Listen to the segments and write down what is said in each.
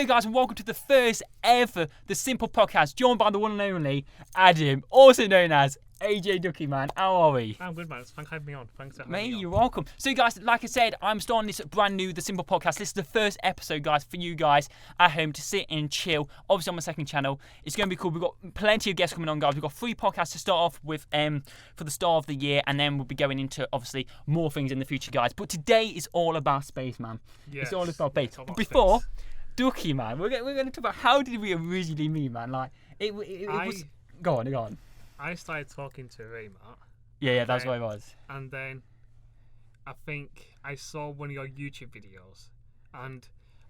guys, and welcome to the first ever The Simple Podcast, joined by the one and only Adam, also known as AJDuckii, man. How are we? I'm good, man. Thanks for having me on. Thanks for having me on. You're welcome. So, guys, like I said, I'm starting this brand new The Simple Podcast. This is the first episode, guys, for you guys at home to sit and chill. Obviously, on my second channel. It's going to be cool. We've got plenty of guests coming on, guys. We've got 3 podcasts to start off with for the start of the year, and then we'll be going into, obviously, more things in the future, guys. But today is all about space, man. Yes, it's all about space. all But about before, space. Duckii, man, we're going to talk about how did we originally meet, man? Like, it was... Go on. I started talking to Ray, Matt. Yeah, that's what it was. And then I think I saw one of your YouTube videos, and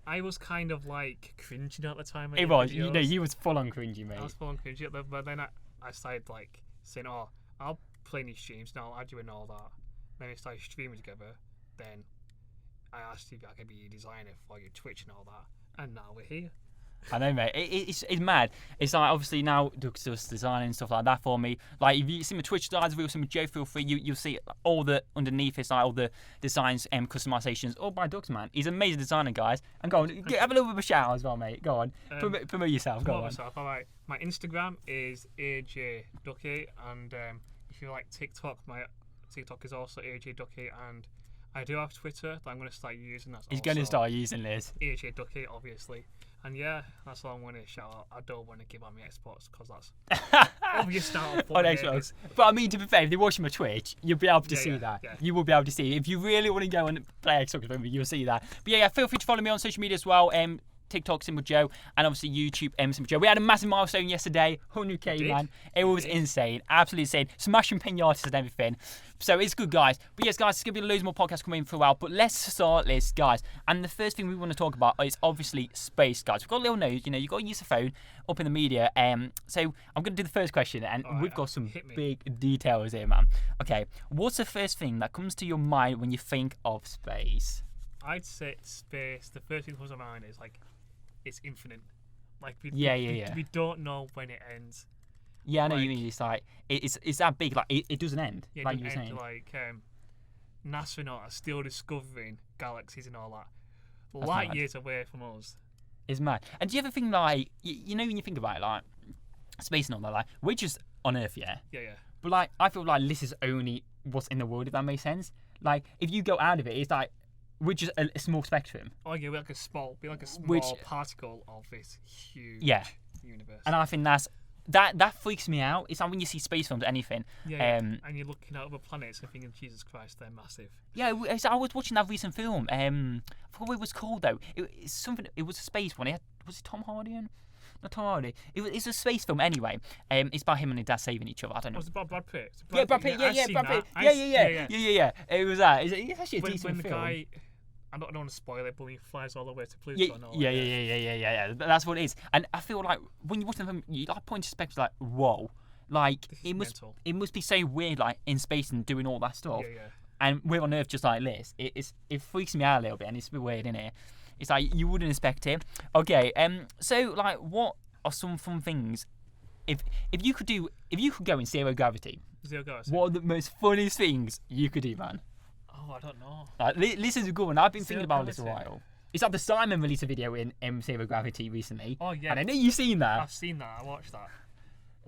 I was kind of like cringing at the time. It was, you know, you was full on cringy, mate. I was full on cringing, but then I started like saying, "Oh, I'll play in these streams now. I'll do and all that." Then we started streaming together. Then I asked if I could be a designer for your Twitch and all that, and now we're here. I know, mate. It's mad. It's like, obviously, now Duck's just designing and stuff like that for me. Like, if you see my Twitch designs, if you see my Joe, feel free. You'll see all the underneath it's like all the designs and customizations all by Duck's, man. He's an amazing designer, guys. And go on, have a little bit of a shout out as well, mate. Go on. Promote yourself. Go on. All right. My Instagram is AJDuckii, and if you like TikTok, my TikTok is also AJDuckii, and I do have Twitter that I'm going to start using. He's going to start using this. AJDuckii, obviously. And yeah, that's all I'm going to shout out. I don't want to give out my Xbox because that's obvious now. On Xbox. But I mean, to be fair, if you're watching my Twitch, you'll be able to see that. Yeah. You will be able to see. If you really want to go and play Xbox with me, you'll see that. But yeah, feel free to follow me on social media as well. TikTok, Simple Joe, and obviously YouTube, Simple Joe. We had a massive milestone yesterday, 100k, man. It was insane, absolutely insane. Smashing pinatas and everything. So it's good, guys. But yes, guys, there's going to be loads more podcasts coming in throughout. But let's start this, guys. And the first thing we want to talk about is obviously space, guys. We've got a little nose, you know, you've got to use the phone up in the media. So I'm going to do the first question, and we've got some big details here, man. Okay, what's the first thing that comes to your mind when you think of space? I'd say space. The first thing that comes to mind is like, it's infinite. Like we don't know when it ends. Yeah, I know you mean. It's like it's that big. Like it doesn't end. Yeah, like it you're saying. Like NASA and all are still discovering galaxies and all that. Light years away from us. It's mad. And do you ever think like you know when you think about it, like space and all that, like we're just on Earth, yeah. Yeah. But like I feel like this is only what's in the world. If that makes sense. Like if you go out of it, it's like. We're just a small spectrum. Oh yeah, we're like a small particle of this huge universe. And I think that freaks me out. It's like when you see space films, anything. Yeah. And you're looking at other planets and thinking, Jesus Christ, they're massive. Yeah, I was watching that recent film. I forgot what it was called though. It's something. It was a space one. Was it Tom Hardy? Not Tom Hardy. It's a space film anyway. It's about him and his dad saving each other. I don't know. Was it Brad Pitt? Brad Pitt. Yeah, Brad Pitt. Yeah. It was that. It's actually a decent film. Guy, I don't want to spoil it, but when he flies all the way to Pluto and all that. Yeah. That's what it is. And I feel like when you watch the film, you like point to space like, whoa, like it must be so weird, like in space and doing all that stuff. Yeah. And we're on Earth just like this. It freaks me out a little bit, and it's a bit weird, isn't it? It's like you wouldn't expect it. Okay, so like, what are some fun things? If you could go in zero gravity. What are the most funniest things you could do, man? Oh, I don't know. This is a good one. I've been thinking about this a while. It's like the Simon released a video in Zero Gravity recently. Oh yeah. And I know you've seen that. I've seen that. I watched that.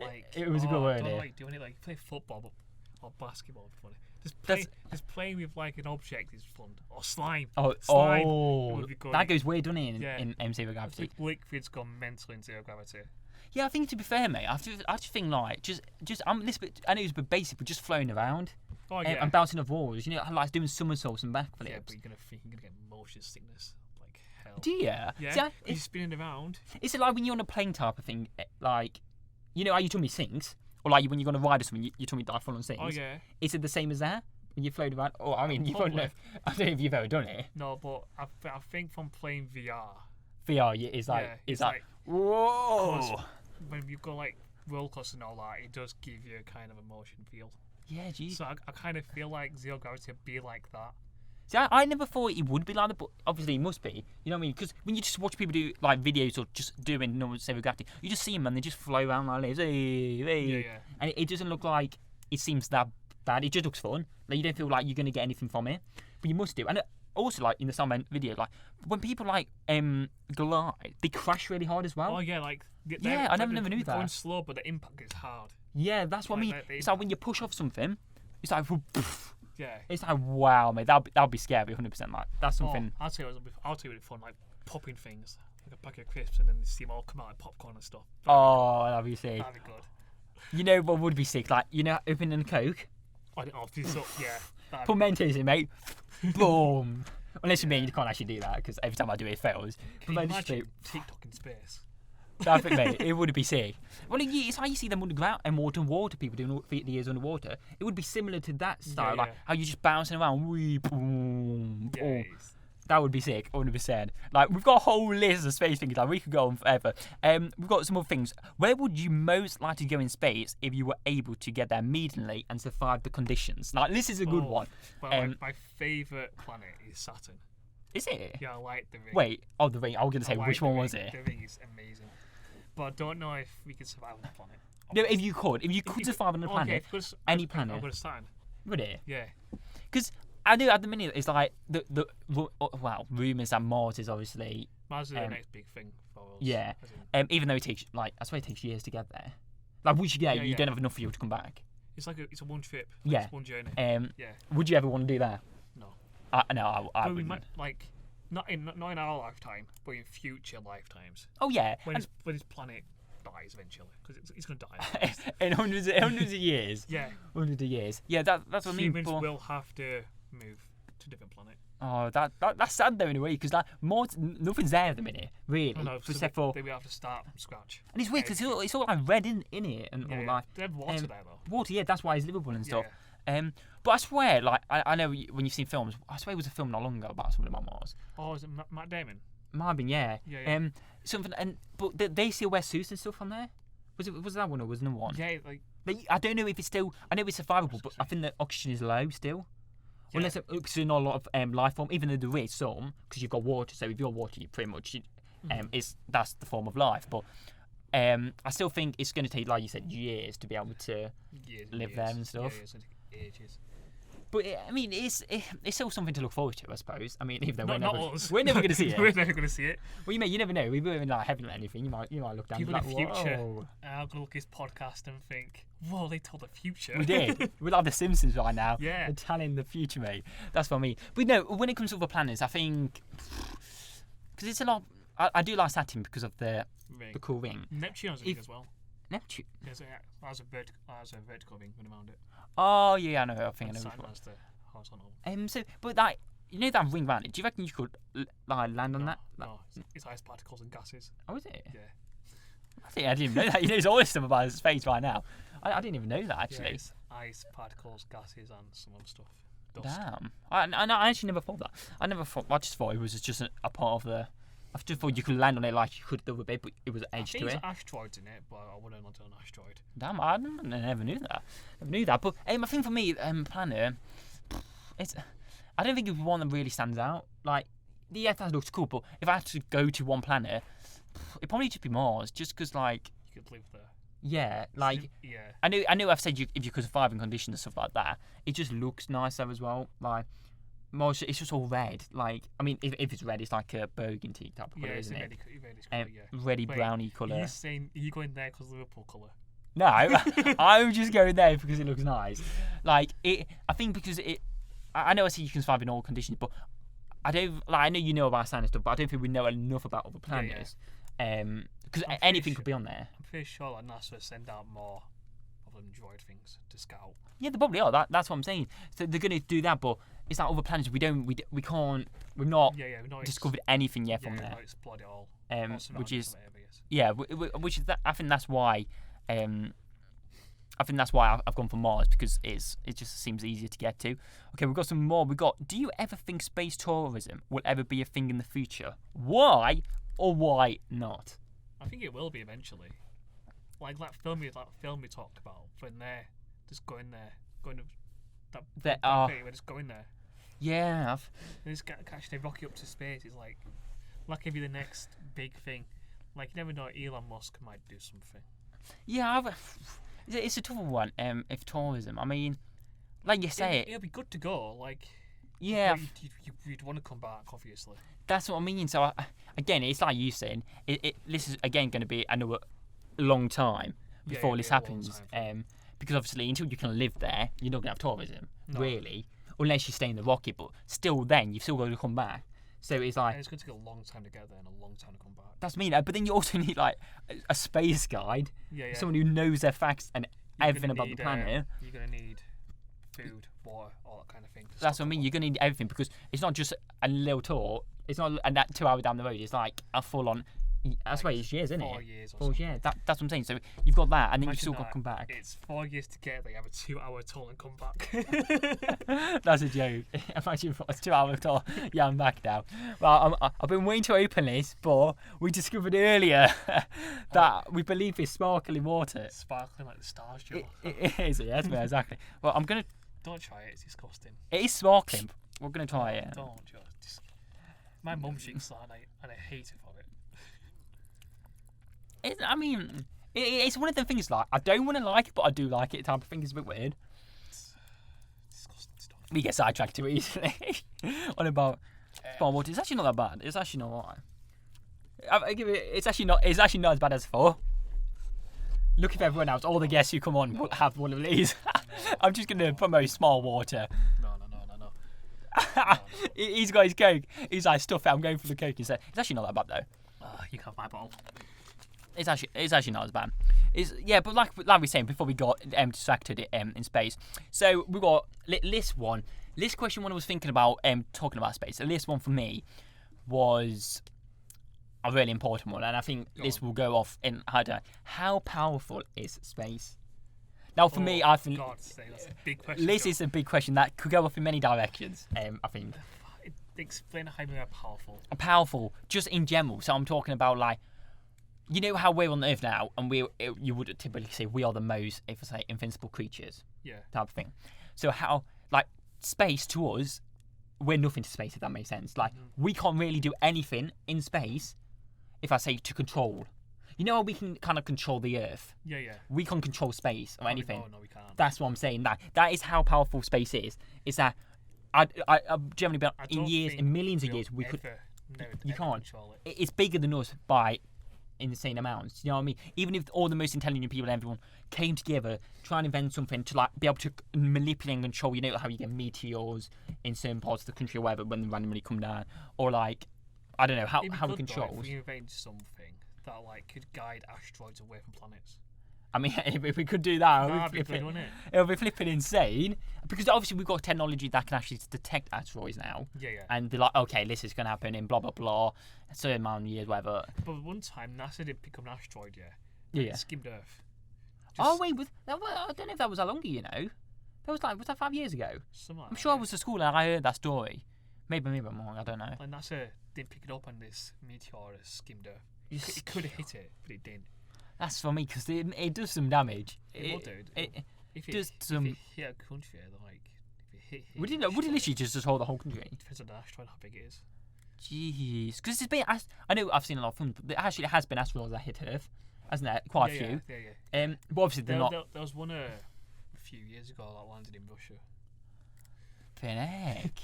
Like it was a good one. Doing it like play football or basketball would be funny. Just playing with like an object is fun. Or slime. Slime would be good. That goes weird, doesn't it? In Zero Gravity. Liquid's gone mental in Zero Gravity. Yeah, I think to be fair, mate, I just think like just I'm this bit. I know it's a bit basic, but just floating around. Oh yeah. And bouncing off walls, you know, like doing somersaults and backflips. Yeah, but you're gonna get motion sickness like hell. Do you? Yeah. You're spinning around. Is it like when you're on a plane type of thing, like, you know how you told me sinks, or like when you're gonna ride or something, you told me dive full on sinks. Oh yeah. Is it the same as that when you float around? Oh, I mean, you don't know. I don't know if you've ever done it. No, but I think from playing VR. VR is like whoa. When you've got like roller coasters and all that, it does give you a kind of emotion feel. Yeah, geez. So I kind of feel like Zero Gravity would be like that. See, I never thought it would be like that, but obviously it must be. You know what I mean? Because when you just watch people do like videos or just doing normal Zero Gravity, you just see them and they just flow around like this. Yeah. And it doesn't look like it seems that bad. It just looks fun. Like you don't feel like you're going to get anything from it, but you must do. And also like in the Starman video, like when people like glide, they crash really hard as well. Oh yeah, like Yeah, I never knew they're that. going slow, but the impact is hard. Yeah, that's what I mean. Like, It's like when you push off something, it's like, poof. Yeah. It's like wow, mate, that'll be scary, 100%. Like that's something. I'll tell you it would be fun, like popping things, like a packet of crisps, and then you see them all come out like popcorn and stuff. That'd be sick. That'd be good. You know what would be sick? Like opening a Coke, I don't know, yeah. put Mentos in, mate. Boom. Unless you mean you can't actually do that because every time I do it, it fails. Can you imagine TikTok in space? I think, mate, it would be sick. Well, it's how you see them underground and water people doing 50 years underwater. It would be similar to that style, like how you're just bouncing around. Wee, boom, boom. Yes. That would be sick, 100%. Like, we've got a whole list of space things. Like, we could go on forever. We've got some other things. Where would you most like to go in space if you were able to get there immediately and survive the conditions? Like, this is a good one. Well, my favourite planet is Saturn. Is it? Yeah, I like the ring. Wait, the ring. I was going to say, which one was it? The ring is amazing. But I don't know if we could survive on the planet. No, if you could survive on a planet, any planet. I'm going to Saturn. Would it? Yeah. Because I do at the minute, it's like rumours that Mars is obviously. Mars is the next big thing for us. Yeah. Even though it takes I swear it takes years to get there. Like once you get there, you don't have enough fuel to come back. It's like it's a one trip. Yeah. It's one journey. Yeah. Would you ever want to do that? No. No, I wouldn't. We might, like not in our lifetime, but in future lifetimes. Oh yeah. When this planet dies eventually, because it's going to die. In hundreds of years. Yeah. Hundreds of years. Yeah, that's what I mean. Humans will have to move to a different planet. Oh, that's sad though in a way, because like nothing's there at the minute, really. No, except for they will have to start from scratch. And it's weird because it's all like red in it and all that. They have water there though. Water, yeah, that's why it's livable and stuff. Yeah. But I swear, like I know when you've seen films, I swear it was a film not long ago about something about Mars. Oh, is it Matt Damon? Might have been, yeah. Yeah. Something, but they still wear suits and stuff on there. Was that one or was another one? Yeah, like. I don't know if it's still. I know it's survivable, but I think the oxygen is low still. Yeah. Unless it's not a lot of life form, even though there is some, because you've got water. So if you're water, you pretty much that's the form of life. But I still think it's going to take, like you said, years to be able to live there and stuff. Yeah, ages. But I mean, it's still something to look forward to, I suppose. I mean, even though we're never going to see it. We're never going to see it. Well, you never know. We weren't like heaven or anything. You might look down. People like, in the future whoa. are going to look at this podcast and think, "Whoa, they told the future." We did. We're like the Simpsons right now. Yeah. They're telling the future, mate. That's what I mean. But no, when it comes to other planets, I think because it's a lot. I do like Saturn because of the cool ring. Neptune has a ring as well. Neptune. There's a vertical ring going around it. Oh yeah, I know. I think I know. Saturn has the horizontal. So, but that that ring around it. Do you reckon you could land on that? No, it's ice particles and gases. Oh, is it? Yeah. I think I didn't even know that. You know all this stuff about space right now. I didn't even know that actually. Yeah, it's ice particles, gases, and some other stuff. Dust. Damn. I actually never thought that. I just thought it was just a part of the. I just thought you could land on it like you could the other bit, but it was an edge to it. There's asteroids in it, but I wouldn't want to an asteroid. Damn, I never knew that. But I think for me, planet, I don't think it's one that really stands out. Like, the Earth looks cool, but if I had to go to one planet, it'd probably just be Mars, just because like. You could live there. Yeah, like. Yeah. I know. I've said if you could survive in conditions and stuff like that, it just looks nicer as well. Like. Mars, it's just all red. Like, I mean, if it's red, it's like a burgundy type of colour, isn't it? Reddy browny colour. Are you going there because Liverpool colour? No, I'm just going there because it looks nice. Like it, I think because it. I know I see you can survive in all conditions, but I don't. Like, I know you know about science and stuff, but I don't think we know enough about other planets. Because anything could be on there. I'm pretty sure that NASA send out more of them droid things to scout. Yeah, they probably are. That's what I'm saying. So they're going to do that, but it's like other planets. We've not discovered anything yet from there. We've not explored it all. Which is which is that. I think that's why. I think that's why I've gone for Mars, because it just seems easier to get to. Okay, we've got some more. Do you ever think space tourism will ever be a thing in the future? Why or why not? I think it will be eventually. Like that film we talked about, when they're just going there, we're just going there. Yeah. They just they rocket up to space. It's like could be the next big thing. Like, you never know, Elon Musk might do something. Yeah, it's a tough one. If tourism, I mean, like you say, it'll be good to go. Like, Yeah, You'd want to come back, obviously. that's what I mean. So again, it's like you saying, this is again going to be another long time before this happens. Because obviously, until you can live there, you're not going to have tourism, really, unless you stay in the rocket. But still, then you've still got to come back. So it's like it's going to take a long time to get there and a long time to come back. That's me. But then you also need like a space guide, someone who knows their facts and everything about the planet. You're going to need food, water, all that kind of thing. That's what I mean. You're going to need everything because it's not just a little tour. It's not and that 2 hour down the road. It's like a full on. That's why it's years, isn't it? 4 years. 4 years. That's what I'm saying. So you've got that, and then you've still got to come back. It's 4 years to get there. You have a 2 hour tour and come back. That's a joke. Imagine a 2 hour tour. Yeah, I'm back now. Well, I've been waiting to open this, but we discovered earlier that we believe it's sparkling water. Sparkling like the stars, Joe. It is. Yes, exactly. Well, I'm gonna. Don't try it. It's disgusting. It is sparkling. We're gonna try it. Don't, Joe. My mum drinks that, and I hate it for it. It's one of them things like I don't want to like it, but I do like it. Type of thing is a bit weird. It's disgusting stuff. We get sidetracked too easily on about water. It's actually not that bad. It's actually not. I give it. It's actually not. It's actually not as bad as before. Look at everyone else. All the guests who come on will have one of these. I'm just gonna promote small water. No. He's got his Coke. He's like, stuff it. I'm going for the Coke instead. It's actually not that bad though. You can have my bottle. It's actually not as bad. But like we were saying before we got distracted in space. So we got list one. List question one I was thinking about talking about space. The list one for me was a really important one, and I think this will go off in how powerful is space? Now for me, I think that's a big question. This is a big question that could go off in many directions. I think. Explain how we are powerful. Powerful, just in general. So I'm talking about like. You know how we're on Earth now, and you would typically say we are the most, if I say, invincible creatures. Yeah. Type of thing. So how, like, space to us, we're nothing to space, if that makes sense. Like, we can't really do anything in space, if I say, to control. You know how we can kind of control the Earth? Yeah. We can't control space or anything. No, we can't. That's what I'm saying. That is how powerful space is. Is that, I've generally been, in millions of years, we could, you can't. It's bigger than us by insane amounts. You know what I mean? Even if all the most intelligent people and everyone came together, try and invent something to like be able to manipulate and control. You know how you get meteors in certain parts of the country or whatever when they randomly come down, or like I don't know how we control. If we invent something that like could guide asteroids away from planets. I mean, if we could do that, it'll be flipping insane. Because obviously we've got technology that can actually detect asteroids now. Yeah. And be like, okay, this is going to happen in blah, blah, blah, a certain amount of years, whatever. But one time, NASA did pick up an asteroid, Yeah. It skimmed Earth. I don't know if that was that long ago, you know. Was that 5 years ago? I'm sure I was at school and I heard that story. Maybe I'm wrong, I don't know. And NASA didn't pick it up and this meteor skimmed Earth. It could have hit it, but it didn't. That's for me, because it does some damage. It will do. If it hit a country, like, if it hit... Would it literally just hold the whole country? It depends on the asteroid, how big it is. Jeez. Because it's been... I know I've seen a lot of films, but actually it has been asteroids that hit Earth, hasn't there? Quite a few. Yeah. But obviously they're not... There was one a few years ago that landed in Russia. Flippin' heck.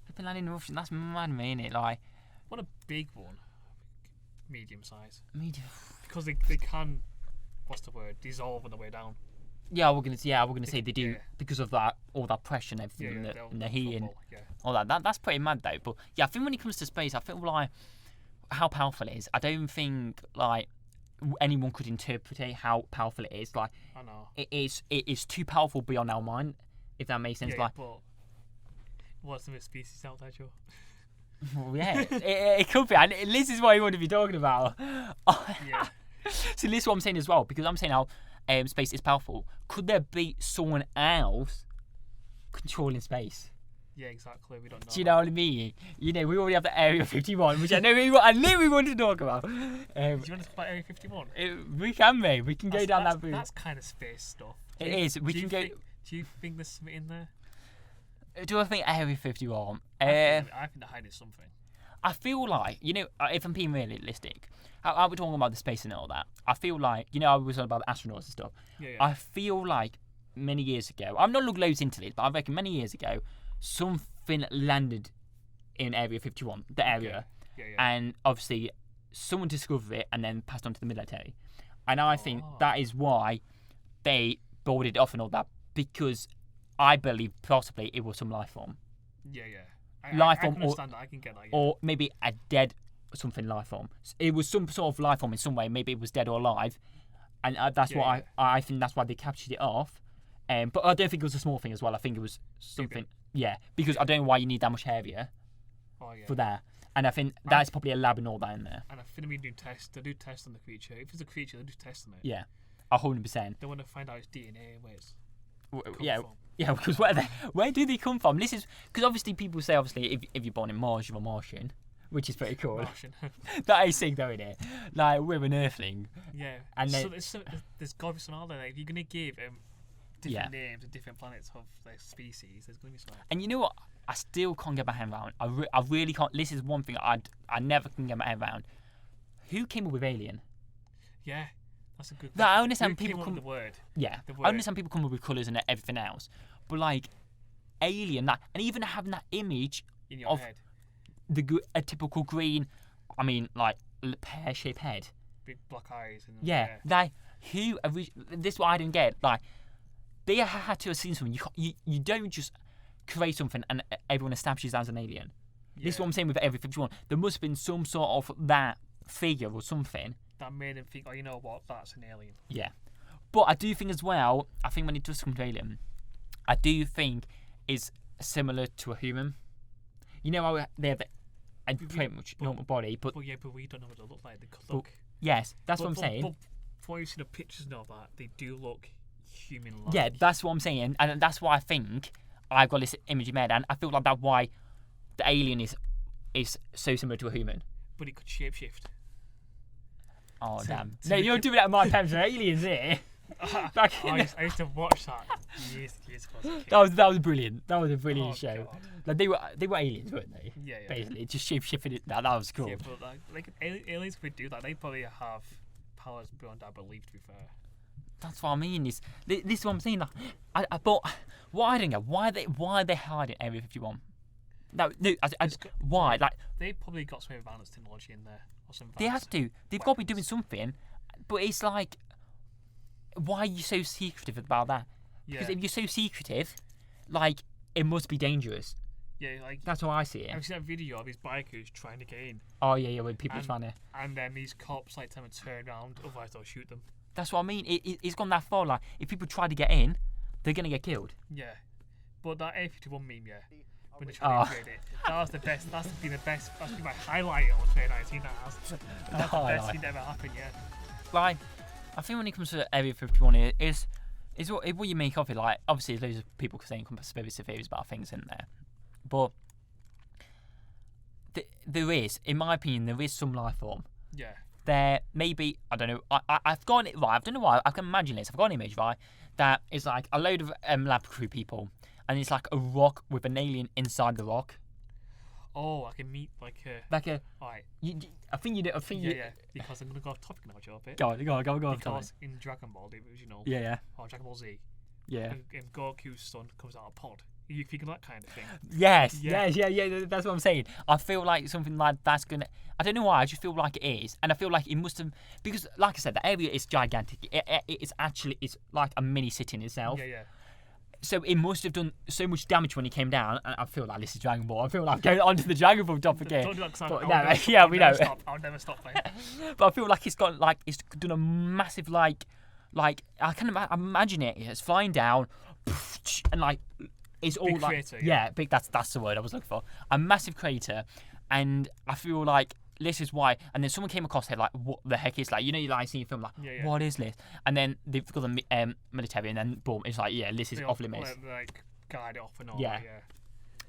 Flippin' landed in Russia, that's mad, ain't it? Like... What a big one. Medium size. Medium... Because they can, what's the word, dissolve on the way down. Yeah, we're gonna say they do because of that, all that pressure and everything, and the heating, all that. That's pretty mad though. But yeah, I think when it comes to space, I feel like how powerful it is. I don't think like anyone could interpret how powerful it is. Like I know it is too powerful beyond our mind, if that makes sense. Like, but what's the species out there, Joe? Well, yeah, it could be. And this is what you want to be talking about. Yeah. So this is what I'm saying as well, because I'm saying how space is powerful. Could there be someone else controlling space? Yeah, exactly. We don't know. Do you know what I mean? You know, we already have the Area 51, which I knew we wanted to talk about. Do you want to talk about Area 51? We can, mate. We can go down that route. That's kind of space stuff. It is. We can go. Do you think there's something in there? Do I think Area 51? I think they're hiding something. I feel like, you know, if I'm being realistic, how we're talking about the space and all that, I feel like, you know, I was talking about the astronauts and stuff. Yeah. I feel like many years ago, I've not looked loads into this, but I reckon many years ago, something been landed in Area 51, the area, Yeah. and obviously someone discovered it and then passed on to the military. And I think that is why they boarded it off and all that, because I believe possibly it was some life form. Yeah. Life I form can understand that. I can get that. Yeah. Or maybe a dead something life form. It was some sort of life form in some way. Maybe it was dead or alive. And that's why I think that's why they captured it off. But I don't think it was a small thing as well. I think it was something. Yeah, because I don't know why you need that much area for that. And I think that's probably a lab and all that in there. And I think we do tests. They do tests on the creature. If it's a creature, they do tests on it. Yeah, 100%. They want to find out its DNA and where it's Yeah, because where do they come from? This is because obviously people say if you're born in Mars, you're a Martian, which is pretty cool. Martian. That is sick, though, isn't it? Like we're an Earthling. Yeah. And so there's got to be some other. Like, if you're gonna give different names of different planets of their species, there's gonna be some. And you know what? I still can't get my head around. I really can't. This is one thing I never can get my head around. Who came up with alien? Yeah. That's a good. No, I understand Who people came up come. with the word. Yeah, The I word. understand people come up with colours and everything else, but like alien, that, and even having that image In your of head. a typical green, I mean, like pear-shaped head. Big black eyes. And Yeah, like this is what I didn't get. Like they had to have seen something. You don't just create something and everyone establishes as an alien. Yeah. This is what I'm saying with every 51. There must have been some sort of that figure or something. That made him think, oh, you know what? That's an alien. Yeah. But I do think as well, I think when it does come to alien, I do think it's similar to a human. You know how they have a pretty much normal body, but But we don't know what they look like. They could look. yes, that's what I'm saying. But before you see the pictures and all that, they do look human-like. Yeah, that's what I'm saying, and that's why I think I've got this image in my head, and I feel like that's why the alien is so similar to a human. But it could shapeshift. Oh So- damn! so No, we you're could- doing that in my times for aliens here. Back in I used to watch that years ago as a kid. that was brilliant. That was a brilliant Oh, show. God. Like they were aliens, weren't they? Yeah. Basically, just shifted it. That was cool. Yeah, but like aliens could do that. They probably have powers beyond our belief. To be fair. That's what I mean. This is what I'm saying. Like, but what I don't get, why are they hiding Area 51? No, why? Like They probably got some advanced technology in there or some. they have to. They've got to be doing something. But it's like, why are you so secretive about that? Because Yeah. if you're so secretive, like it must be dangerous. Yeah, like That's how I see it. I've seen that video of these bikers trying to get in, Oh yeah, when people are And- trying to. and then these cops like tell them to turn around, otherwise they'll shoot them. That's what I mean. It's gone that far. Like if people try to get in, they're gonna get killed. Yeah, but that A51 meme, yeah, when they tried to create it, that was the best. That's been the best. That's been my highlight of 2019. That's the best highlight. thing that ever happened. Yeah. Like, I think when it comes to Area 51, it is what you make of it. Like, obviously, there's loads of people saying conspiracy theories about things in there, but there is, in my opinion, there is some life form. Yeah. There maybe, I don't know. I've got it right. I don't know why. I can imagine this. I've got an image right that is like a load of lab crew people, and it's like a rock with an alien inside the rock. Oh, I can meet like a. Like a. Alright. I think you. I think you. Yeah. Because I'm gonna go off topic now, Joe. A bit. Go on. Because in Dragon Ball, the original, Yeah. or Dragon Ball Z, Yeah. and Goku's son comes out of a pod. You think of that kind of thing? Yes, Yeah. yes. That's what I'm saying. I feel like something like that's gonna. I don't know why. I just feel like it is, and I feel like it must have because, like I said, the area is gigantic. It's like a mini city in itself. Yeah. So it must have done so much damage when it came down. And I feel like this is Dragon Ball. I feel like going onto the Dragon Ball topic again. Don't do that, 'cause But I'll no, never- yeah, I'll we never know. stop. I'll never stop playing. But I feel like it's done a massive like I can imagine it. It's flying down, and like it's all Big like crater, yeah, big. That's the word I was looking for. A massive crater, and I feel like this is why. And then someone came across it like, what the heck is like? You know, you like seeing a film like, Yeah. what is this? And then they've got the military, and then boom, it's like, yeah, this is They off all, limits. like guide it off and all. Yeah. that, yeah.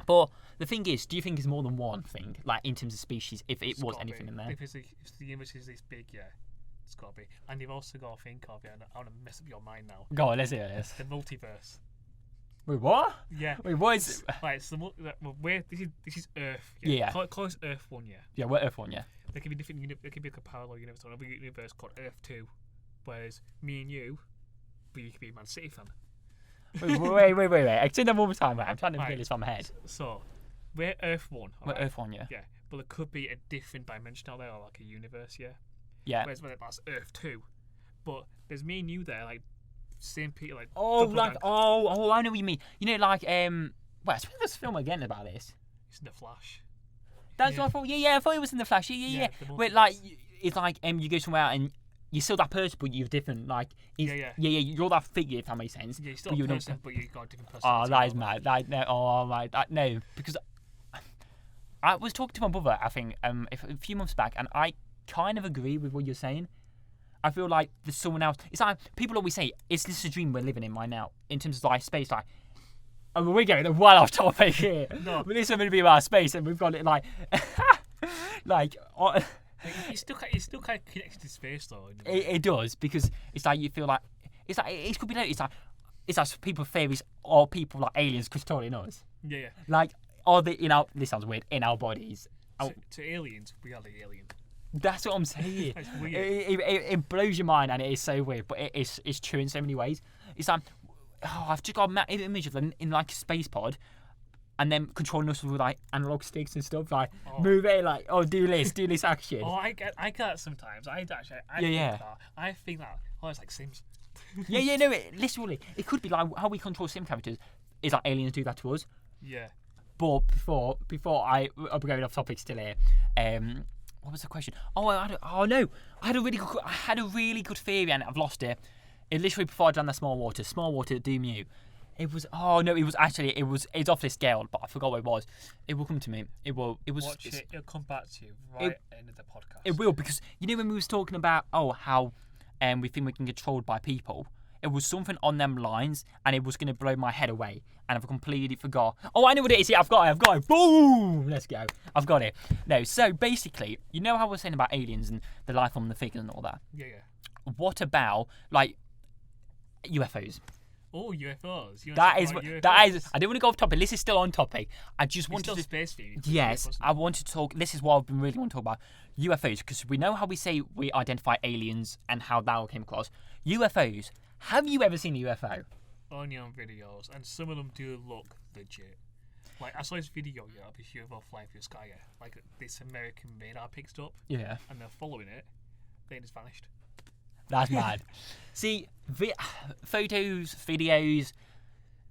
But the thing is, do you think it's more than one thing, like in terms of species, if it It's was gotta anything be. in there? If the universe is this big, yeah, it's got to be. And you've also got to think of it. And I want to mess up your mind now. Go on, let's hear this. The multiverse. Wait, what? Yeah. Wait, what is? Right. So this is Earth. Yeah. Call us Earth 1. Yeah. Yeah, we're Earth one, yeah. There could be different. There could be like a parallel universe or another universe called Earth 2, whereas me and you could be a Man City fan. Wait. Extend that one more time, mate. I'm trying to Right. feel this from my head. So we're Earth 1. We're Earth 1, yeah. Yeah, but there could be a different dimension out there, or like a universe, yeah. Yeah. Whereas that's Earth 2. But there's me and you there, like, same people, like. Oh, like, I know what you mean. You know, like, well, there's a film again about this. It's in The Flash. That's what I thought. Yeah, I thought it was in The Flash. Yeah. Where, like, it's like, you go somewhere and you're still that person, but you're different. Like, yeah. You're that figure, if that makes sense. Yeah, you're still a person, but you've got a different personality. Oh, that is mad. No, because I was talking to my brother, I think, a few months back, and I kind of agree with what you're saying. I feel like there's someone else. It's like people always say, "Is this a dream we're living in right now?" In terms of like space, like. I mean, we're going well off topic here. No, but this is going to be about space, and we've got it like, like. It's still kind of connected to space, though. It does, because it's like you feel like it could be like it's like people theories or people like aliens controlling us. Yeah. Like, are they this sounds weird, in our bodies? To aliens, we are the alien. That's what I'm saying. It's weird. It blows your mind, and it is so weird, but it's true in so many ways. It's like, I've just got an image of them in like a space pod, and then controlling us with like analog sticks and stuff, like move it, like do this action. I get that sometimes. I think that. It's like Sims. No, literally, it could be like how we control sim characters is like aliens do that to us. Yeah. But before I'm going off topic still here. What was the question? I had a really good theory, and I've lost it. It literally before I done the small water doom you. It was it's off this scale, but I forgot what it was. It will come to me. It'll come back to you right at the end of the podcast. It will, because you know when we was talking about how we think we can get controlled by people. It was something on them lines, and it was going to blow my head away, and I've completely forgot. Oh, I know what it is. Yeah, I've got it. Boom! Let's go. I've got it. No, so basically, you know how I was saying about aliens and the life on the figures and all that? Yeah. What about, like, UFOs? Oh, UFOs. That is. I didn't want to go off topic. This is still on topic. I just wanted to. Space theory. Yes, I wanted to talk. This is what I've been really want to talk about. UFOs, because we know how we say we identify aliens and how that all came across. UFOs. Have you ever seen a UFO? Only on videos, and some of them do look legit. Like, I saw this video of this UFO flying through the sky, like this American radar picked up. Yeah. And they're following it. Then it's vanished. That's mad. See, photos, videos,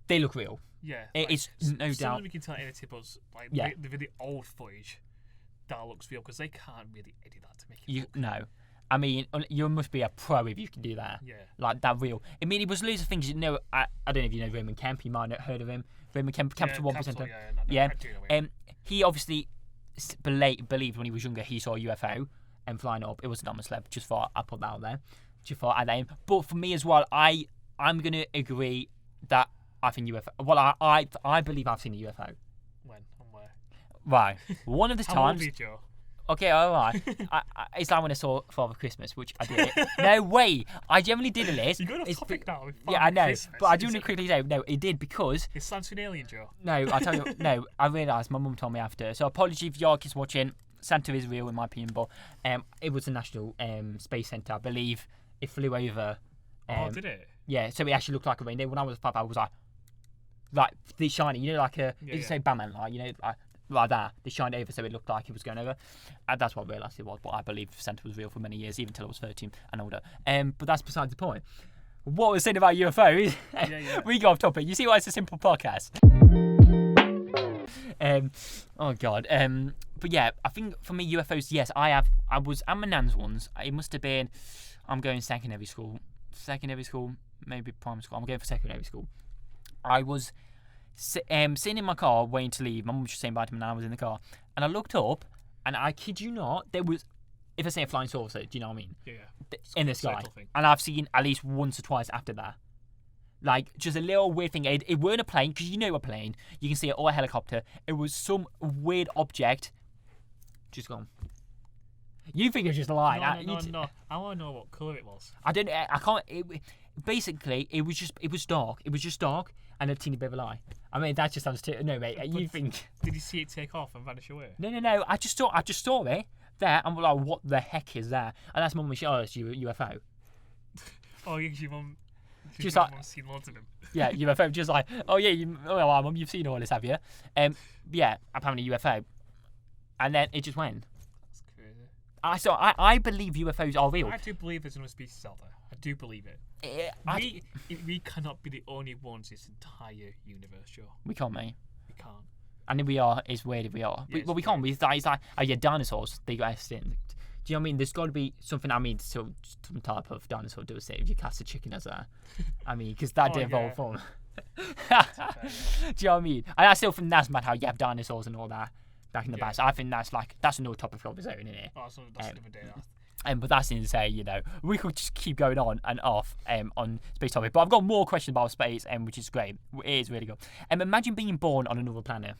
they look real. Yeah. It's no doubt. Some of them you can tell edited, but like the old footage, that looks real, because they can't really edit that to make it look. No. I mean, you must be a pro if you can do that. Yeah. Like, that real. I mean, it was loads of things. You know, I don't know if you know Raymond Kemp. You might not have heard of him. Raymond Kemp, Capital One presenter. Yeah. He obviously believed when he was younger he saw a UFO and flying up. It was not a celeb. Just thought I'd put that out there. Just thought I'd aim. But for me as well, I'm going to agree that I think UFO. Well, I believe I've seen a UFO. When and where? Right. One of the How times. old are you, Joe? Okay, all right. It's like when I saw Father Christmas, which I did. No way. I generally did a list. You're going off topic now. Yeah, I know. Christmas. But I do want to quickly say, no, it did because... Is Santa an alien, Joe? No, I tell you, no, I realised my mum told me after. So apology if your kids watching. Santa is real in my opinion, but it was the National Space Centre, I believe. It flew over. Did it? Yeah, so it actually looked like a rainbow. When I was 5, I was like the shiny, you know, like it's so Batman, like, you know, like that. They shined over so it looked like it was going over. That's what I realised it was, but I believe Santa was real for many years, even until I was 13 and older. But that's besides the point. What we're saying about UFOs, we go off topic. You see why it's a simple podcast? Oh God. But yeah, I think for me UFOs, yes, I'm my nan's ones. It must have been, I'm going secondary school, maybe primary school. I'm going for secondary school. I was sitting in my car waiting to leave. My mum was just saying bye to me and I was in the car. And I looked up, and I kid you not, there was, if I say a flying saucer, do you know what I mean? Yeah. In the sky. And I've seen at least once or twice after that. Like, just a little weird thing. It weren't a plane, because you know a plane. You can see it, or a helicopter. It was some weird object. Just gone. You think it's just a line. No. I want to know what colour it was. I can't. Basically, it was dark. It was just dark and a teeny bit of a lie. I mean, that just sounds too. No, mate. You think? Did you see it take off and vanish away? No. I just saw it there. I'm like, what the heck is that? And that's mum. Oh, it's UFO. Oh, your mum Just like, I've seen loads of them. yeah, UFO. Just like, oh yeah, well, Mum, you've seen all this, have you? Yeah, apparently UFO, and then it just went. That's crazy. I believe UFOs are real. I do believe there's another species out there. I do believe it. We cannot be the only ones in this entire universe, Joe. We can't, mate. We can't. And if we are, it's weird if we are. Yeah, Well, we can't. It's like, oh yeah, dinosaurs, they got extinct. Do you know what I mean? There's got to be something, some type of dinosaur do it if you cast a chicken as a... I mean, because that did evolve from... Do you know what I mean? And I still think that's mad how you have dinosaurs and all that back in the past. I think that's another topic of its own, isn't it? Oh, that's another day. But that's insane, you know. We could just keep going on and off on space topic. But I've got more questions about space, which is great. It is really good. Imagine being born on another planet.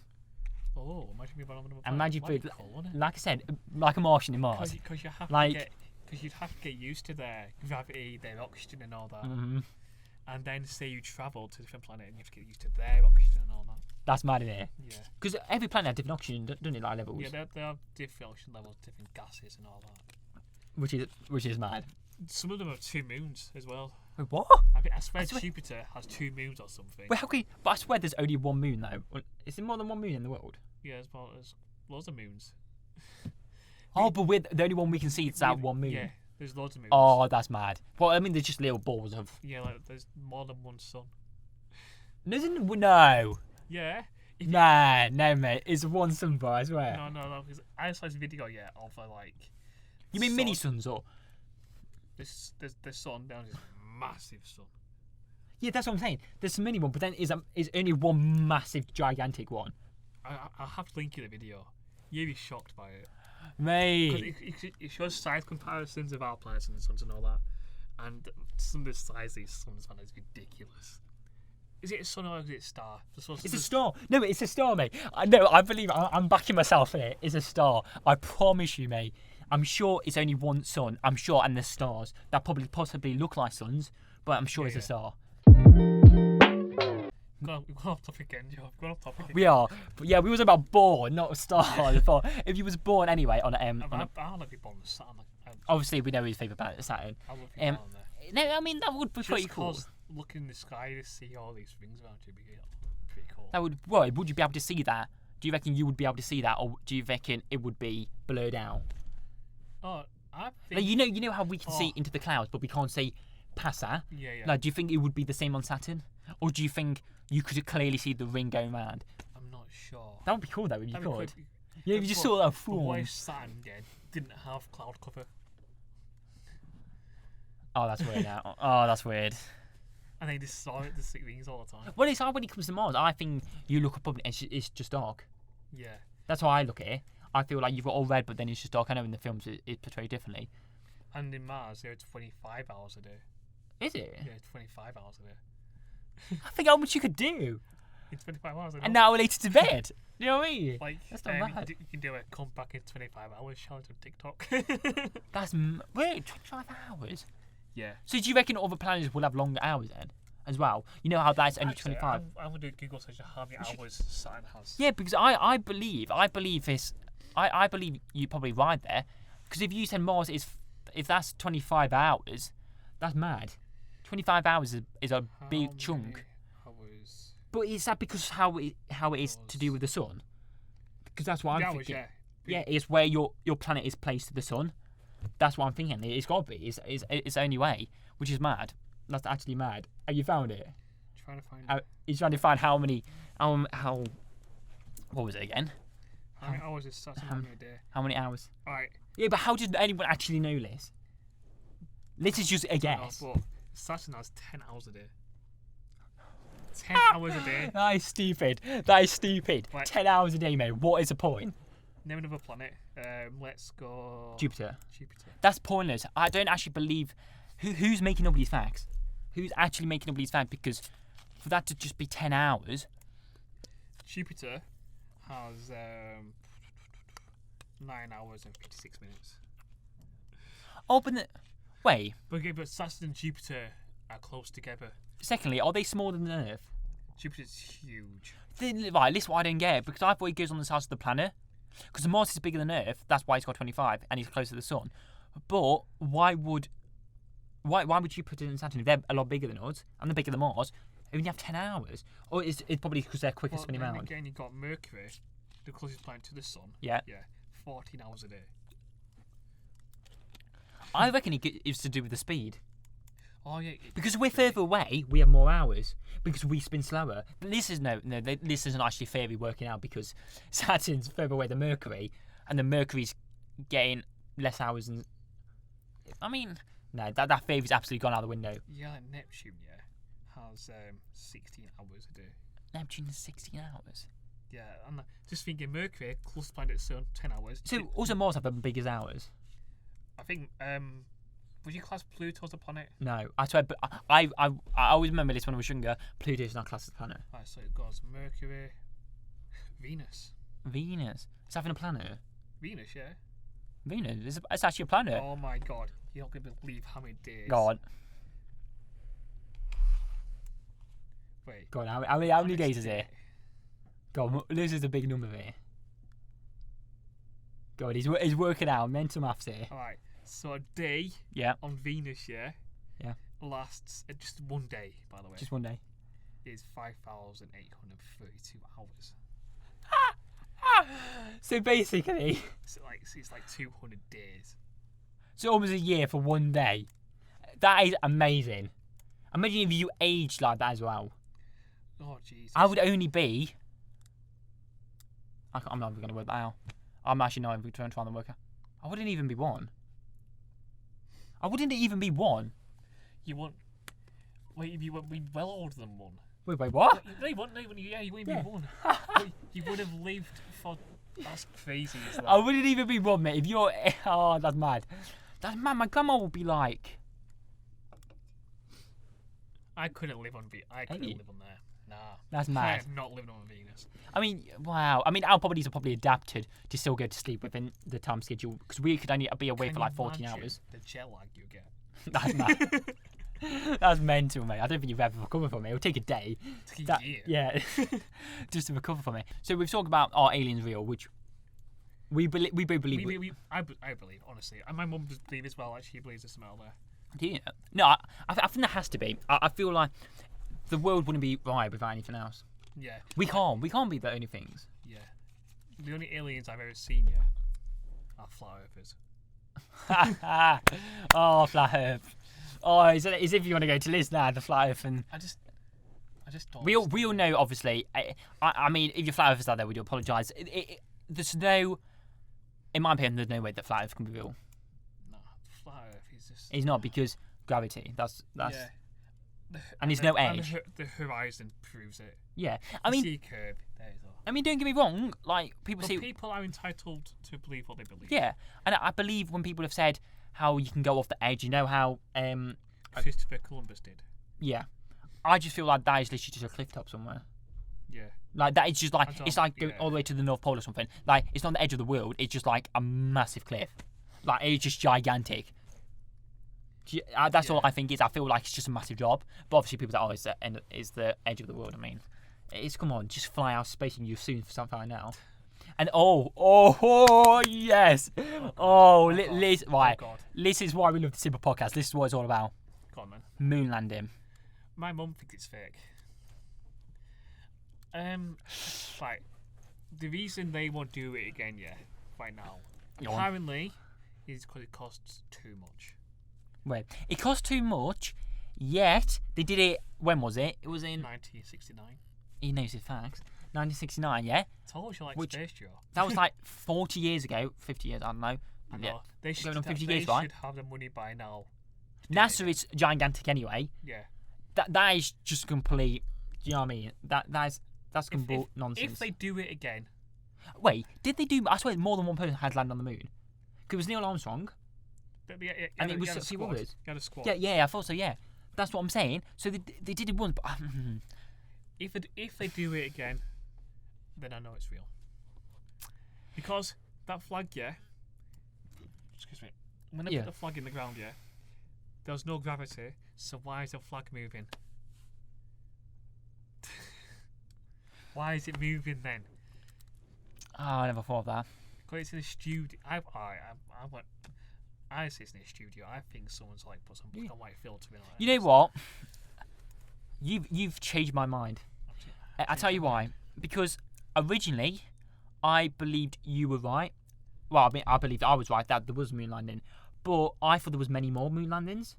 Oh, imagine being born on another planet. Imagine, cool, like I said, like a Martian in Mars. Because you have because you'd have to get used to their gravity, their oxygen, and all that. Mm-hmm. And then say you travel to a different planet and you have to get used to their oxygen and all that. That's mad, isn't it? Yeah. Because every planet has different oxygen, doesn't it? Like levels. Yeah, they have different oxygen levels, different gases, and all that. Which is mad. Some of them have 2 moons as well. Wait, what? I swear Jupiter has 2 moons or something. Well, how can you, but I swear there's only one moon though. Is there more than one moon in the world? Yeah, there's loads of moons. Oh, but we're the only one we can see is that one moon. Yeah, there's loads of moons. Oh, that's mad. Well, I mean, they're just little balls of. Yeah, like there's more than one sun. No. Yeah. No, mate. It's one sun, bro. I swear. No. Because I saw this video of like. You mean mini suns or? This the sun down is massive sun. Yeah, that's what I'm saying. There's a mini one, but then is only one massive, gigantic one. I'll have to link you the video. You'll be shocked by it. Mate. Because it shows size comparisons of our planets and the suns and all that. And some of the size of these suns, man, is ridiculous. Is it a sun or is it a star? It's a star. No, it's a star, mate. I believe I'm backing myself here. It's a star. I promise you, mate. I'm sure it's only one sun. I'm sure, and the stars that probably possibly look like suns, but I'm sure it's a star. We've gone off topic again, Joe. We've gone off topic again. We are. But yeah, we was about born, not a star. But if you was born anyway on a I want to be born on Saturn. Obviously, we know his favourite planet is Saturn. I love you on there. No, I mean that would be pretty cool. Just looking in the sky to see all these things around you would be pretty cool. That would. Well, would you be able to see that? Do you reckon you would be able to see that, or do you reckon it would be blurred out? Oh, I think. Like, you know how we can see into the clouds, but we can't see past that. Yeah. Like, do you think it would be the same on Saturn, or do you think you could clearly see the ring going round? I'm not sure. That would be cool though if you That'd be could. cool. Yeah, if you just saw that But form. what if Saturn didn't have cloud cover? Oh, that's weird now. Oh, that's weird. And they just saw it, the sick rings all the time. Well, it's like when it comes to Mars, I think you look up and it's just dark. Yeah. That's how I look at it. I feel like you've got all red, but then it's just dark. I know in the films it's portrayed differently. And in Mars, they're 25 hours a day. Is it? Yeah, 25 hours a day. I think how much you could do. In 25 hours a day. And now we're later to bed. You know what I mean? Like, that's not bad. You can do a come back in 25 hours challenge on TikTok. That's wait, 25 hours. Yeah. So do you reckon other planets will have longer hours then, as well? You know how that's only 25. I'm gonna do a Google search of how many hours Saturn has. Yeah, because I believe this. I believe you're probably right there. Because if you said Mars if that's 25 hours, that's mad. 25 hours is a big chunk. Hours? But is that because how it is to do with the sun? Because that's what I'm thinking. Yeah, it's where your planet is placed to the sun. That's what I'm thinking. It's got to be. It's the only way, which is mad. That's actually mad. Have you found it? Trying to find it. He's trying to find how many. How. What was it again? How many hours is Saturn having a day? How many hours? Alright. Yeah, but how does anyone actually know this? This is just a guess. Saturn has 10 hours a day. 10 hours a day. That is stupid. That is stupid. Right. 10 hours a day, mate. What is the point? Name another planet. Let's go. Jupiter. Jupiter. That's pointless. I don't actually believe. Who's making up these facts? Who's actually making up these facts? Because for that to just be 10 hours. Jupiter has 9 hours and 56 minutes. Oh, but wait. But Saturn and Jupiter are close together. Secondly, are they smaller than Earth? Jupiter's huge. Right, this is what I don't get. Because I thought it goes on the size of the planet. Because Mars is bigger than Earth. That's why it's got 25 and he's closer to the sun. But why would Why would you put it in Saturn if they're a lot bigger than us and they're bigger than Mars? They only have 10 hours. Or it's probably because they're quicker spinning around. Again, you got Mercury, the closest planet to the sun. Yeah. 14 hours a day. I reckon it's to do with the speed. Oh yeah. Because we're further away, we have more hours because we spin slower. But this is this isn't actually theory working out because Saturn's further away than Mercury, and the Mercury's getting less hours. And I mean, no, that theory's absolutely gone out the window. Yeah, like Neptune, has 16 hours a day. Neptune is 16 hours. Yeah, and just thinking Mercury, closest planet to the sun, 10 hours. So also Mars have the biggest hours. I think. Would you class Pluto as a planet? No, I swear. But I always remember this when I was younger. Pluto's not classed as a planet. Right, so it goes Mercury, Venus. Venus. It's having a planet. Venus, yeah. Venus. It's actually a planet. Oh my god, you're not gonna believe how many days. God. Wait. God, how many days is it? God, this is a big number here. God, he's working out mental maths here. All right. So a day on Venus, lasts just one day, by the way. Just one day. Is 5,832 hours. So basically, it's like 200 days. So almost a year for one day. That is amazing. Imagine if you aged like that as well. Oh Jesus! I would only be. I'm not even going to work that out. I'm actually not even trying to work out. I wouldn't even be one. I wouldn't even be one. You won't. Wait, you won't be well older than one. Wait, what? No, you wouldn't be one. You would have lived for. That's crazy. Isn't I wouldn't even be one, mate. If you're. Oh, that's mad. That's mad. My grandma would be like. I couldn't live on I couldn't live on there. Nah. That's mad. I'm not living on Venus. I mean, wow. I mean, our bodies are probably adapted to still go to sleep within the time schedule because we could only be awake for like 14 hours. The jet lag you get. That's mad. That's mental, mate. I don't think you've ever recovered from it. It'll take a day. Yeah, just to recover from it. So we've talked about are aliens real, which we both believe. I believe, honestly. And my mum does believe as well. She believes there's some out there. Do you know? No, I think there has to be. I feel like the world wouldn't be right without anything else. Yeah. We can't be the only things. Yeah. The only aliens I've ever seen, are flat earthers. Oh, flat earth. Oh, as if you want to go to Liz now, the flat earth, and I just don't. We all know, obviously. I mean, if your flat earthers out there, we do apologise. There's no, in my opinion, there's no way that flat earth can be real. No, flat earth is just. It's not because gravity. That's. Yeah. And there's no edge. The horizon proves it. Yeah, I mean. Sea curve. There you go. I mean, don't get me wrong. Like people say, people are entitled to believe what they believe. Yeah, and I believe when people have said how you can go off the edge, you know how Christopher Columbus did. Yeah, I just feel like that is literally just a cliff top somewhere. Yeah. Like that is just like it's like going all the way to the North Pole or something. Like it's not the edge of the world. It's just like a massive cliff. Like it's just gigantic. That's all I think is. I feel like it's just a massive job. But obviously people say, oh, it's the edge of the world. I mean, it's come on, just fly out of space and you're soon for something right now. And yes. Liz, right. Oh, God. This is why we love the Simple Podcast. This is what it's all about. Go on, man. Moon landing. My mum thinks it's fake. Right. The reason they won't do it again, right now, apparently, is because it costs too much. Wait, it cost too much, yet they did it. When was it? It was in 1969. He knows his facts. 1969, yeah. Told you like space, Joe. That was like 40 years ago, 50 years. I don't know. I know. Yeah. They should, going on 50 they years, right? should have the money by now. NASA is gigantic anyway. Yeah. That is just complete. Do you know what I mean? That's complete nonsense. If they do it again. Wait, did they do? I swear, more than one person had landed on the moon. Because it was Neil Armstrong. And it was a few others. You had a squad. Yeah, I thought so. Yeah, that's what I'm saying. So they did it once, but if they do it again, then I know it's real. Because that flag, excuse me, when they put the flag in the ground, there's no gravity. So why is the flag moving? Why is it moving then? Oh, I never thought of that. Because it's in the studio. I I say it's in a studio. I think someone's like put some black and white filter in. You know what? You've changed my mind. I tell you why. Because originally, I believed you were right. Well, I mean, I believed I was right that there was a moon landing, but I thought there was many more moon landings,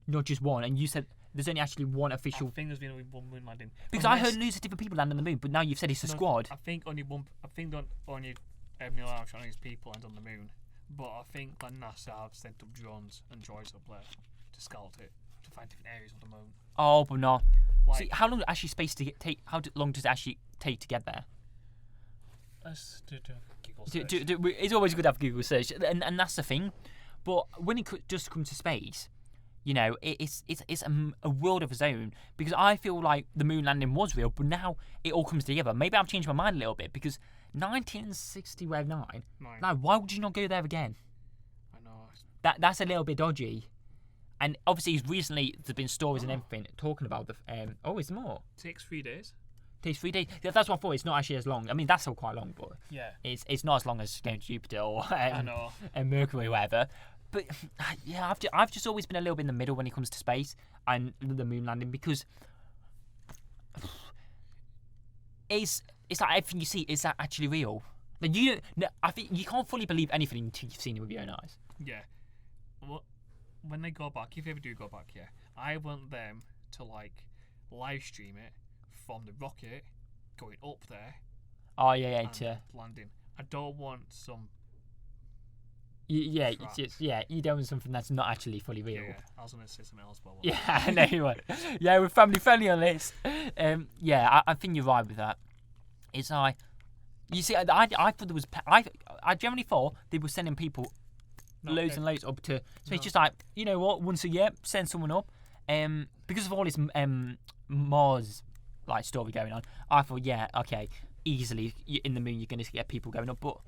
not just one. And you said there's only actually one official. I think there's been only one moon landing. Because I heard loads of different people land on the moon, but now you've said it's a squad. I think only one. I think only Neil Armstrong and his people land on the moon. But I think that NASA have sent up drones and droids up there to scout it, to find different areas of the moon. Oh, but no. Like, See, how long does actually take? How long does it actually take to get there? Let's do a Google search. It's always good to have Google search, and that's the thing. But when it just comes to space, you know, it's a world of its own. Because I feel like the moon landing was real, but now it all comes together. Maybe I've changed my mind a little bit because 1969. Now, why would you not go there again? I know. That's a little bit dodgy. And obviously, recently there's been stories and everything talking about the. Is there more? It takes 3 days. Takes 3 days. That's what I thought. It's not actually as long. I mean, that's still quite long, but yeah, it's not as long as going to Jupiter or I know. and Mercury or whatever. But yeah, I've just always been a little bit in the middle when it comes to space and the moon landing because it's like everything you see, is that actually real? Like I think you can't fully believe anything until you've seen it with your own eyes. Yeah. Well, when they go back, if they ever do go back, I want them to like live stream it from the rocket going up there. Oh yeah, and landing. I don't want some. Yeah, you don't want something that's not actually fully real. Yeah, I was gonna say something else, but yeah, I know you were. Yeah, we're family friendly on this. I think you're right with that. It's like, you see, I thought there was. I generally thought they were sending people loads and loads up to. So it's just like, you know what? Once a year, send someone up. Because of all this Mars like story going on, I thought, yeah, okay, easily in the moon you're going to get people going up, but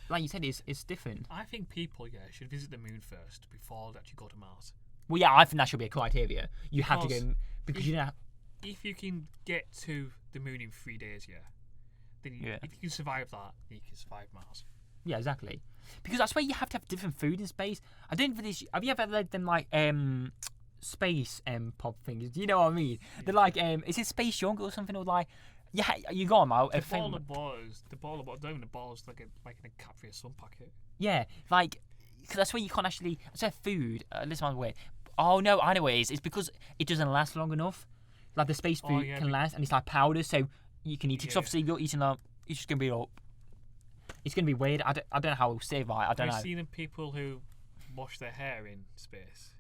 like you said, it's different. I think people should visit the moon first before they actually go to Mars. Well, yeah, I think that should be a criteria. You have to go because you know. If you can get to the moon in 3 days, then if you can survive that, you can survive Mars. Yeah, exactly. Because that's where you have to have different food in space. I don't think this. Have you ever read them like space pop things? Do you know what I mean? Yeah. They're like is it Space Junk or something, or like you got them out. The ball of balls, don't even the balls like in a Cadbury Sun packet. Yeah, like cause that's where you can't actually. I said food. This one's weird. Oh no, I know what it is. It's because it doesn't last long enough. Like the space food can last, and it's like powder, so you can eat it. Because obviously you're eating it's just gonna be all. It's gonna be weird. I don't know how it'll save. I don't know. Have you seen people who wash their hair in space?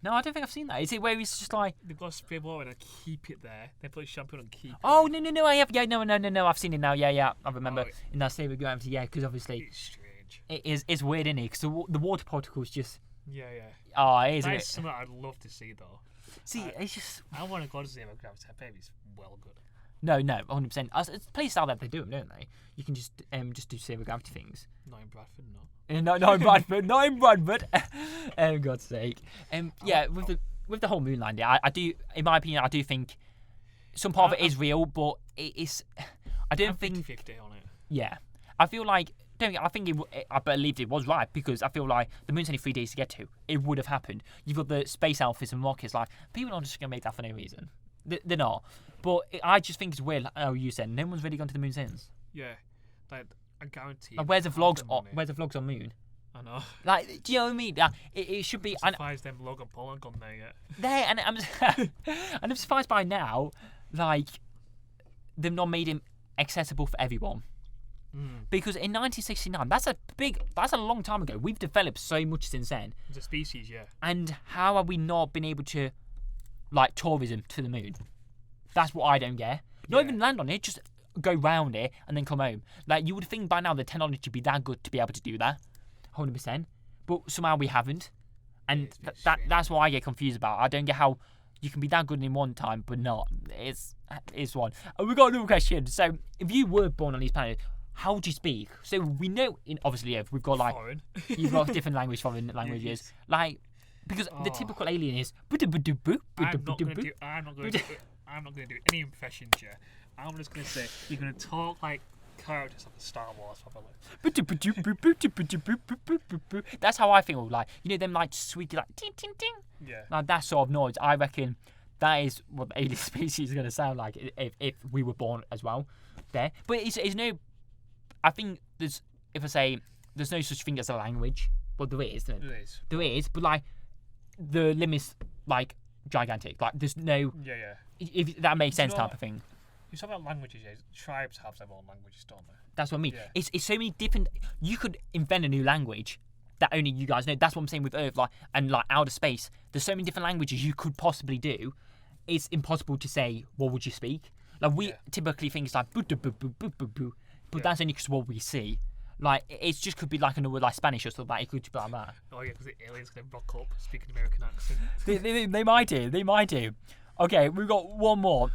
No, I don't think I've seen that. Is it where it's just like they've got spray water and keep it there? They put shampoo and keep it. Oh no! I have. Yeah, no. I've seen it now. Yeah. I remember in that Save Gravity. Yeah, because obviously it's strange. It's weird, isn't it? Because the water particles just. Yeah. Oh, it is. That is something I'd love to see though. See, it's just. I want to go to Zero Gravity. I bet it's well good. No, 100%. It's places out there they do them, don't they? You can just do zero gravity things. Not in Bradford, no. Not in Bradford. Not in Bradford. God's sake. With the whole moon landing, I do, in my opinion, I do think some part of it is real, but it's. I don't think. 50-50 on it. Yeah, I feel like. I believed it was right because I feel like the moon's only 3 days to get to. It would have happened. You've got the space outfits and rockets. Like people aren't just gonna make that for no reason. They're not. But I just think it's weird. Oh, you said no one's really gone to the moon since. Yeah, like I guarantee. Like, where's the vlogs? Where's the vlogs on moon? I know. Like, do you know what I mean? It should be. I'm surprised them Logan Paul ain't gone there yet. There, and I'm surprised by now. Like, they've not made him accessible for everyone. Because in 1969, that's a long time ago. We've developed so much since then. As a species, yeah. And how have we not been able to, like, tourism to the moon? That's what I don't get. Not even land on it, just go round it and then come home. Like, you would think by now the technology would be that good to be able to do that, 100%. But somehow we haven't, and that's what I get confused about. I don't get how you can be that good in one time, but not. It's one. And we got another question. So, if you were born on these planets, how would you speak? So we know, obviously, we've got like foreign. You've got different foreign languages, like because the typical alien is. I'm not going to do any impressions here. I'm just going to say you're going to talk like characters of Star Wars, probably. That's how I feel. Like, you know, them like squeaky, like ting ting ting. Yeah. Like that sort of noise. I reckon that is what the alien species is going to sound like if we were born as well there. But it's no. I think there's no such thing as a language. Well, there is. There is. There is, but like the limit's like gigantic. Like there's no. Yeah. If that makes sense, know type what? of thing. You talk about languages, yeah. Tribes have their own languages, don't they? That's what I mean. Yeah. It's so many different. You could invent a new language that only you guys know. That's what I'm saying with Earth, like and like outer space. There's so many different languages you could possibly do. It's impossible to say what would you speak. Like we typically think it's like boo boo boo boo boo boo, but that's only because what we see. Like it just could be like another like Spanish or something. Like, it could be like that. Oh yeah, because the aliens gonna rock up speaking American accent. They might do. They might do. Okay, we've got one more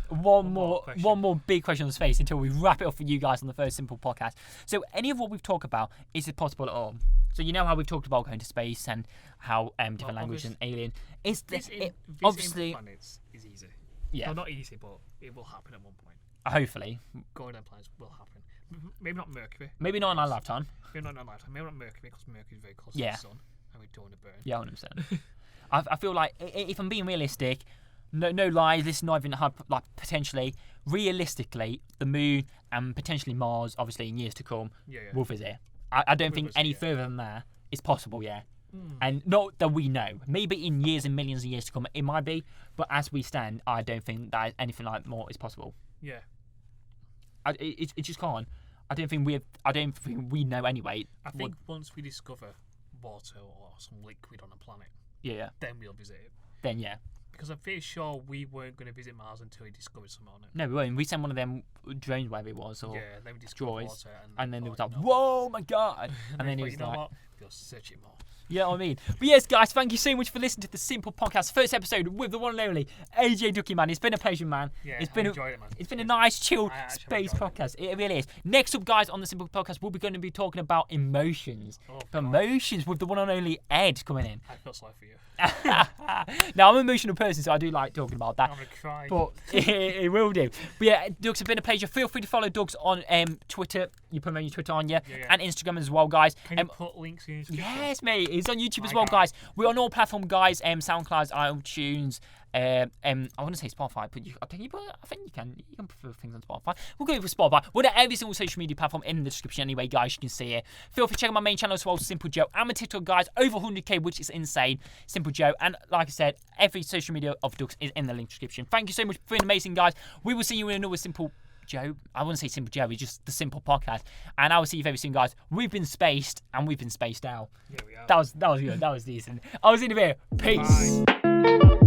big question on space until we wrap it up for you guys on the first simple podcast. So, any of what we've talked about, is it possible at all? So, you know how we've talked about going to space and how different language and alien. Visiting Obviously planets is easy. Yeah. No, not easy, but it will happen at one point. Hopefully. Going on planets will happen. Maybe not Mercury. Maybe not in our lifetime. Maybe not in our lifetime. Maybe not Mercury because Mercury is very close to Yeah. the sun and we don't want to burn. Yeah, 100%. I feel like if I'm being realistic, no lies. This is not even like potentially, realistically, the moon and potentially Mars, obviously in years to come, will visit. I don't think any further than that is possible. Yeah, and not that we know. Maybe in years and millions of years to come, it might be. But as we stand, I don't think that anything like more is possible. Yeah. It just can't. I don't think we know anyway. I think once we discover water or some liquid on a planet, then we'll visit it. Then yeah. Because I'm pretty sure we weren't going to visit Mars until we discovered something on it. No, we weren't. We sent one of them drones, wherever it was, or then we discovered water, and then it was like, whoa, my god! And then it was like, we'll search it more. Yeah, what I mean. But yes, guys, thank you so much for listening to the Simple Podcast first episode with the one and only AJDuckii, man. It's been a pleasure, man. Yeah, I enjoyed it, man. It's been a nice, chill space podcast. It really is. Next up, guys, on the Simple Podcast, we're going to be talking about emotions. Emotions with the one and only Ed coming in. I feel sorry for you. Now, I'm an emotional person, so I do like talking about that. I'm going to cry. But it will do. But yeah, Doug's, it's been a pleasure. Feel free to follow Doug's on Twitter. You put him on your Twitter on, and Instagram as well, guys. Can you put links in your description? Yes, mate. It's on YouTube as well, guys. We're on all platforms, guys. SoundCloud, iTunes. I want to say Spotify, but I think you can prefer things on Spotify. We'll go with Spotify. We're on every single social media platform in the description anyway, guys. You can see it. Feel free to check out my main channel as well, Simple Joe. I'm a TikTok, guys, over 100k, which is insane. Simple Joe. And like I said, every social media of Ducks is in the link description. Thank you so much for being amazing, guys. We will see you in another Simple Joe. I wouldn't say Simple Joe, it's just the Simple Podcast. And I will see you very soon, guys. We've been spaced, and we've been spaced out. Yeah, we are. That was good. That was decent. I was in a bit. Peace. Bye.